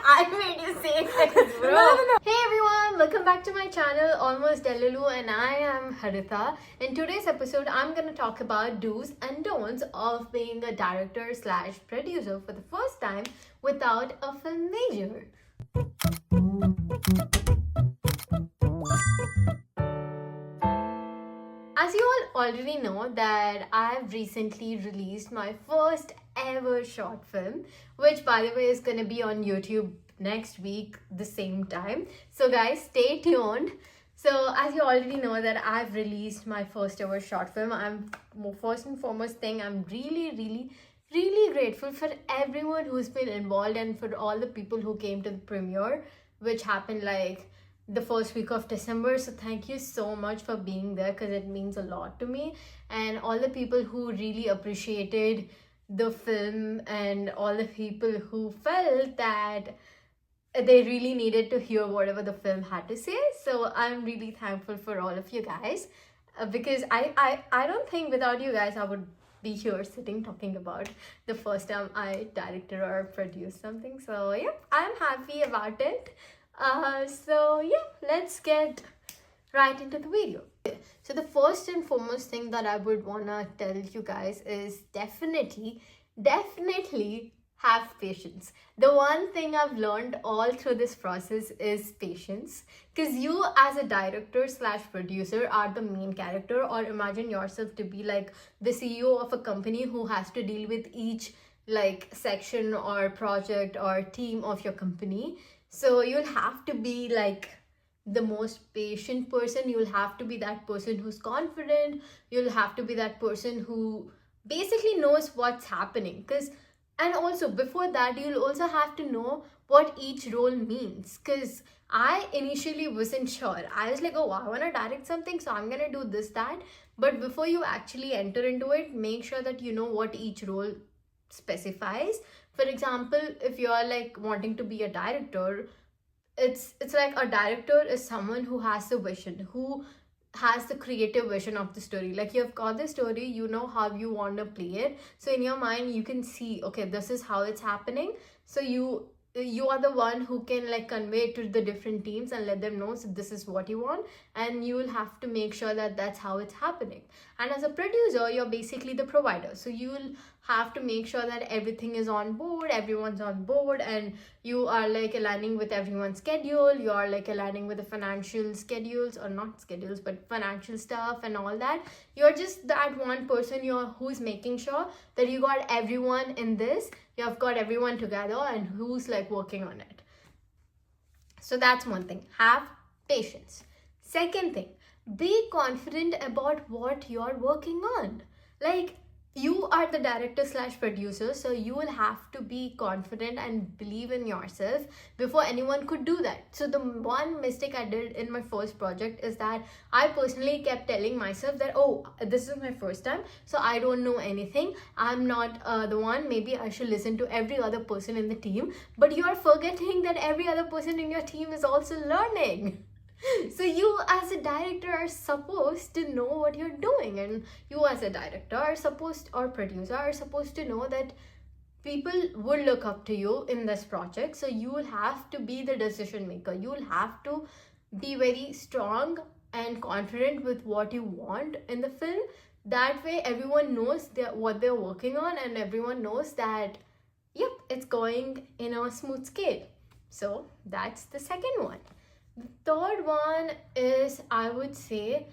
I made you say this, bro. No. Hey everyone, welcome back to my channel, Almost Delulu, and I am Haritha. In today's episode, I'm gonna talk about do's and don'ts of being a director slash producer for the first time without a film major. As you all already know that I've recently released my first ever short film, which by the way is gonna be on YouTube next week the same time. So guys, stay tuned. So as you already know that I've released my first ever short film, I'm first and foremost thing, I'm really grateful for everyone who's been involved and for all the people who came to the premiere, which happened like the first week of December. So thank you so much for being there because it means a lot to me, and all the people who really appreciated the film and all the people who felt that they really needed to hear whatever the film had to say. So I'm really thankful for all of you guys, because I don't think without you guys I would be here sitting talking about the first time I directed or produced something. So yeah, I'm happy about it. So yeah, let's get right into the video. So the first and foremost thing that I would wanna tell you guys is definitely have patience. The one thing I've learned all through this process is patience, because you as a director slash producer are the main character, or imagine yourself to be like the CEO of a company who has to deal with each like section or project or team of your company. So you'll have to be like the most patient person. You'll have to be that person who's confident. You'll have to be that person who basically knows what's happening. And also before that, you'll also have to know what each role means. Because I initially wasn't sure. I was like, oh, I want to direct something, so I'm going to do this, that. But before you actually enter into it, make sure that you know what each role specifies. For example, if you're like wanting to be a director, it's like a director is someone who has the vision, who has the creative vision of the story. Like you've got the story, you know how you want to play it, so in your mind you can see, okay, this is how it's happening. So you are the one who can like convey it to the different teams and let them know, so this is what you want, and you will have to make sure that that's how it's happening. And as a producer, you're basically the provider, so you will have to make sure that everything is on board, everyone's on board, and you are like aligning with everyone's schedule. You are like aligning with the financial schedules, or not schedules but financial stuff and all that. You're just that one person who's making sure that you got everyone in this, you have got everyone together and who's like working on it. So that's one thing, have patience. Second thing, be confident about what you're working on. Like, you are the director slash producer, so you will have to be confident and believe in yourself before anyone could do that. So the one mistake I did in my first project is that I personally kept telling myself that, oh, this is my first time, so I don't know anything, I'm not the one, maybe I should listen to every other person in the team. But you are forgetting that every other person in your team is also learning. So you as a director are supposed to know what you're doing, and you as a director are supposed, or producer are supposed to know that people will look up to you in this project. So you will have to be the decision maker. You will have to be very strong and confident with what you want in the film. That way everyone knows what they're working on, and everyone knows that yep, it's going in a smooth scale. So that's the second one. The third one is, I would say,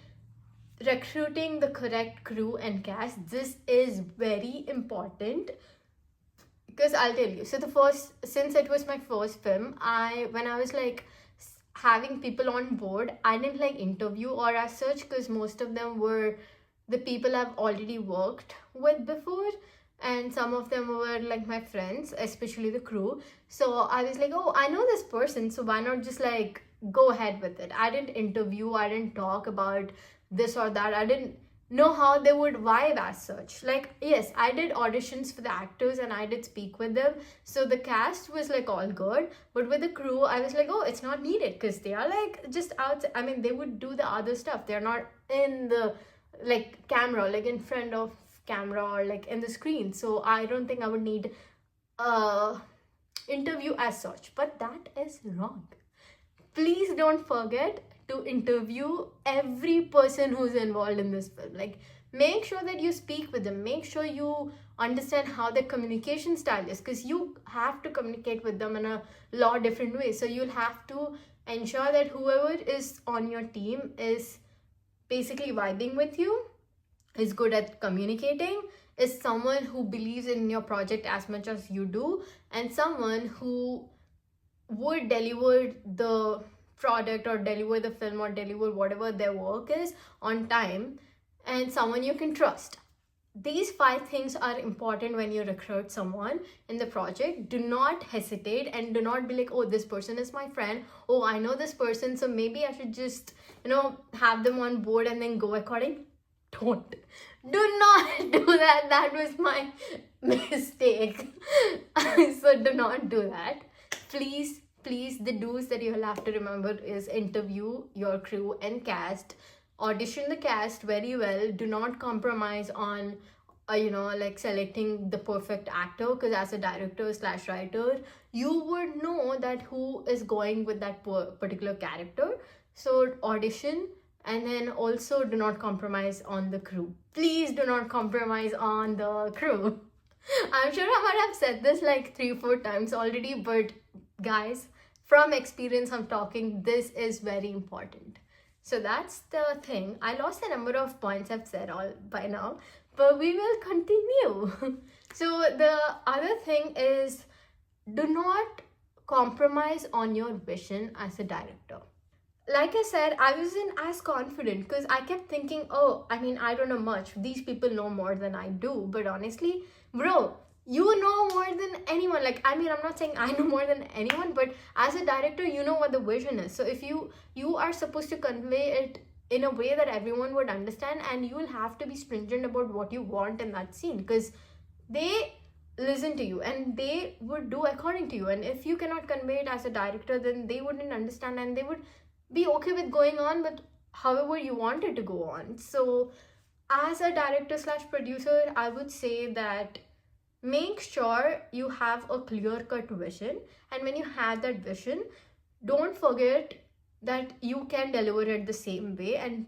recruiting the correct crew and cast. This is very important, because I'll tell you. So since it was my first film, when I was like having people on board, I didn't like interview or as such, because most of them were the people I've already worked with before, and some of them were like my friends, especially the crew. So I was like, oh, I know this person, so why not just like go ahead with it. I didn't interview, I didn't talk about this or that, I didn't know how they would vibe as such. Like, yes, I did auditions for the actors and I did speak with them, so the cast was like all good. But with the crew, I was like, oh, it's not needed, because they are like just out. I mean, they would do the other stuff, they're not in the like camera, like in front of camera or like in the screen. So I don't think I would need interview as such, but that is wrong. Please don't forget to interview every person who's involved in this film. Like, make sure that you speak with them, make sure you understand how their communication style is, because you have to communicate with them in a lot of different ways. So you'll have to ensure that whoever is on your team is basically vibing with you, is good at communicating, is someone who believes in your project as much as you do, and someone who would deliver the product or deliver the film or deliver whatever their work is on time, and someone you can trust. These 5 things are important when you recruit someone in the project. Do not hesitate and do not be like, oh, this person is my friend, oh, I know this person, so maybe I should just have them on board and then go according. Do not do that. That was my mistake. So do not do that. Please, the do's that you'll have to remember is interview your crew and cast, audition the cast very well. Do not compromise on like selecting the perfect actor, because as a director / writer, you would know that who is going with that particular character. So audition, and then also do not compromise on the crew. Please do not compromise on the crew. I'm sure I might have said this like 3-4 times already, but guys, from experience I'm talking, this is very important. So that's the thing. I lost the number of points I've said all by now, but we will continue. So the other thing is, do not compromise on your vision as a director. Like I said, I wasn't as confident because I kept thinking, oh, I mean, I don't know much. These people know more than I do. But honestly, bro, you know more than anyone. Like, I mean, I'm not saying I know more than anyone, but as a director, you know what the vision is. So if you are supposed to convey it in a way that everyone would understand, and you will have to be stringent about what you want in that scene, because they listen to you and they would do according to you. And if you cannot convey it as a director, then they wouldn't understand, and they would be okay with going on with however you want it to go on. So as a director / producer, I would say that make sure you have a clear-cut vision, and when you have that vision, don't forget that you can deliver it the same way, and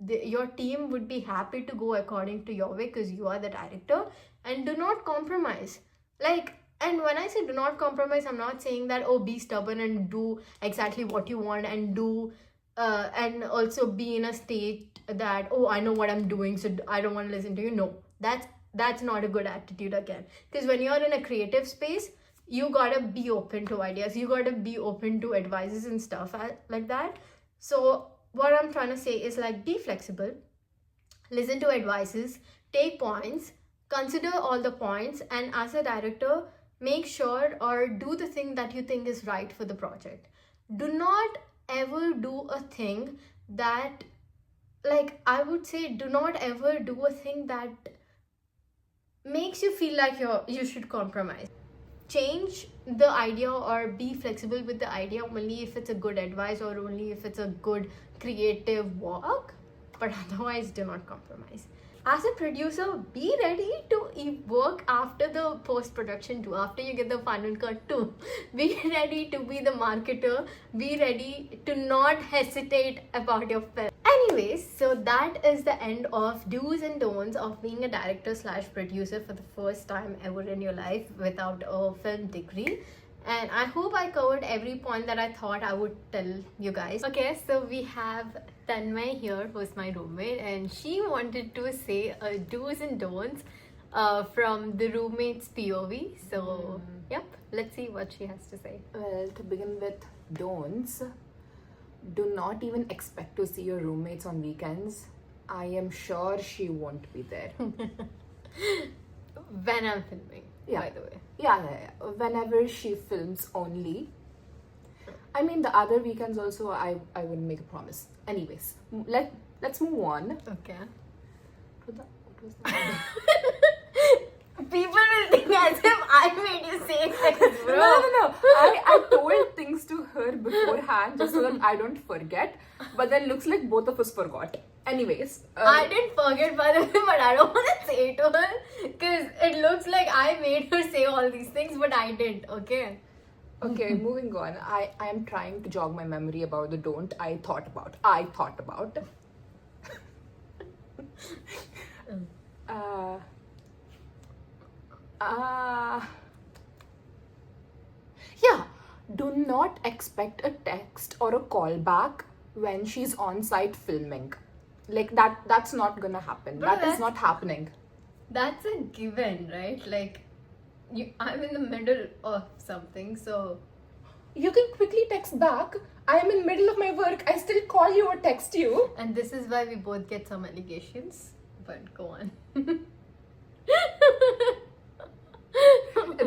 your team would be happy to go according to your way because you are the director. And do not compromise. And when I say do not compromise, I'm not saying that, oh, be stubborn and do exactly what you want, and do and also be in a state that, oh, I know what I'm doing, so I don't want to listen to you. No, that's not a good attitude again. Because when you're in a creative space, you gotta be open to ideas. You gotta be open to advices and stuff like that. So what I'm trying to say is, like, be flexible, listen to advices, take points, consider all the points, and as a director, make sure or do the thing that you think is right for the project. Do not ever do a thing that, like, I would say, do not ever do a thing that makes you feel like you should compromise. Change the idea or be flexible with the idea only if it's a good advice or only if it's a good creative work, but otherwise do not compromise. As a producer, be ready to work after the post-production too, after you get the final cut too. Be ready to be the marketer. Be ready to not hesitate about your film. Anyways, so that is the end of do's and don'ts of being a director / producer for the first time ever in your life without a film degree. And I hope I covered every point that I thought I would tell you guys. Okay, so we have Tanmay here, who's my roommate, and she wanted to say do's and don'ts from the roommate's POV. So, yep, let's see what she has to say. Well, to begin with, don'ts. Do not even expect to see your roommates on weekends. I am sure she won't be there. When I'm filming, by the way. Yeah. Whenever she films only. I mean, the other weekends also, I wouldn't make a promise. Anyways, let's move on. Okay. What was that? People will think as if I made you say things, bro. No. I told things to her beforehand just so that I don't forget. But then looks like both of us forgot. Anyways. I didn't forget, by the way, but I don't want to say it to her. Because it looks like I made her say all these things, but I didn't, okay? Okay, moving on. I am trying to jog my memory about the don't I thought about. Uh, yeah, do not expect a text or a call back when she's on site filming. Like that's not gonna happen. Bro, That is that's- not happening. That's a given, right? Like, I'm in the middle of something, so You can quickly text back. I am in middle of my work. I still call you or text you. and this is why we both get some allegations. But go on.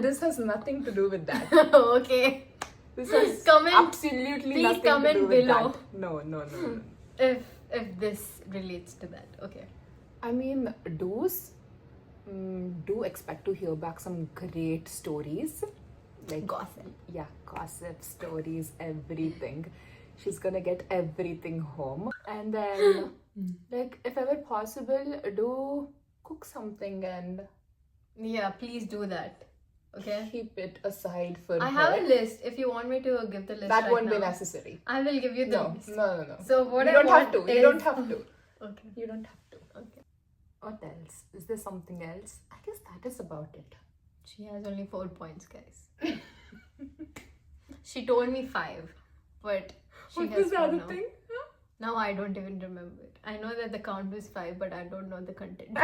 This has nothing to do with that. Okay. This has Comment- absolutely please nothing comment to do with below. that. No. If this relates to that, okay. I mean, do expect to hear back some great stories. Like Gossip. Yeah, gossip, stories, everything. She's gonna get everything home. And then, like, if ever possible, do cook something and Yeah, please do that. Okay. keep it aside for I her. have a list. If you want me to give the list That right won't be now, necessary. I will give you the No. list. So what you I don't want have to. is- You don't have to. Okay. You don't have to. Okay. What else? Is there something else? I guess that is about it. She has only 4 points, guys. She told me 5, but she What has was the 4 other now. thing? Now I don't even remember it. I know that the count was 5, but I don't know the content.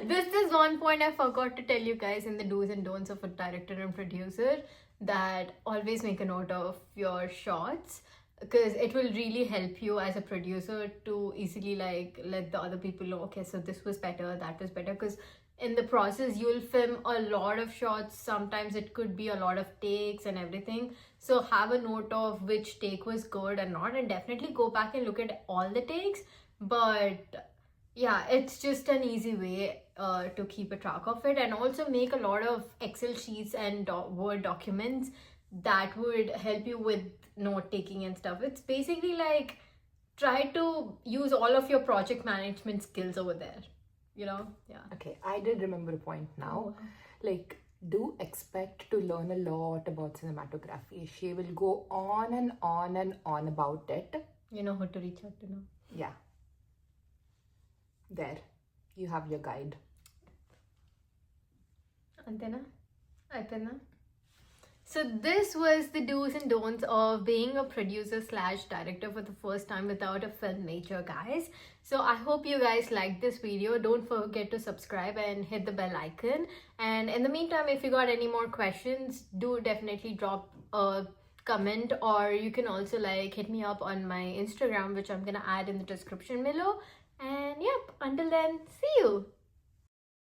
This is one point I forgot to tell you guys in the do's and don'ts of a director and producer, that always make a note of your shots, because it will really help you as a producer to easily like let the other people know, okay, so this was better, that was better, because in the process you'll film a lot of shots. Sometimes it could be a lot of takes and everything, so have a note of which take was good and not, and definitely go back and look at all the takes. But yeah, it's just an easy way to keep a track of it, and also make a lot of Excel sheets and Word documents that would help you with note taking and stuff. It's basically like try to use all of your project management skills over there, you know? Yeah. Okay, I did remember a point now. Like, do expect to learn a lot about cinematography. She will go on and on and on about it. You know who to reach out to now. Yeah. There. You have your guide. Antena? Aipena? So this was the do's and don'ts of being a producer slash director for the first time without a film major, guys. So I hope you guys liked this video. Don't forget to subscribe and hit the bell icon. And in the meantime, if you got any more questions, do definitely drop a comment, or you can also like hit me up on my Instagram, which I'm gonna add in the description below. And yep, until then, see you.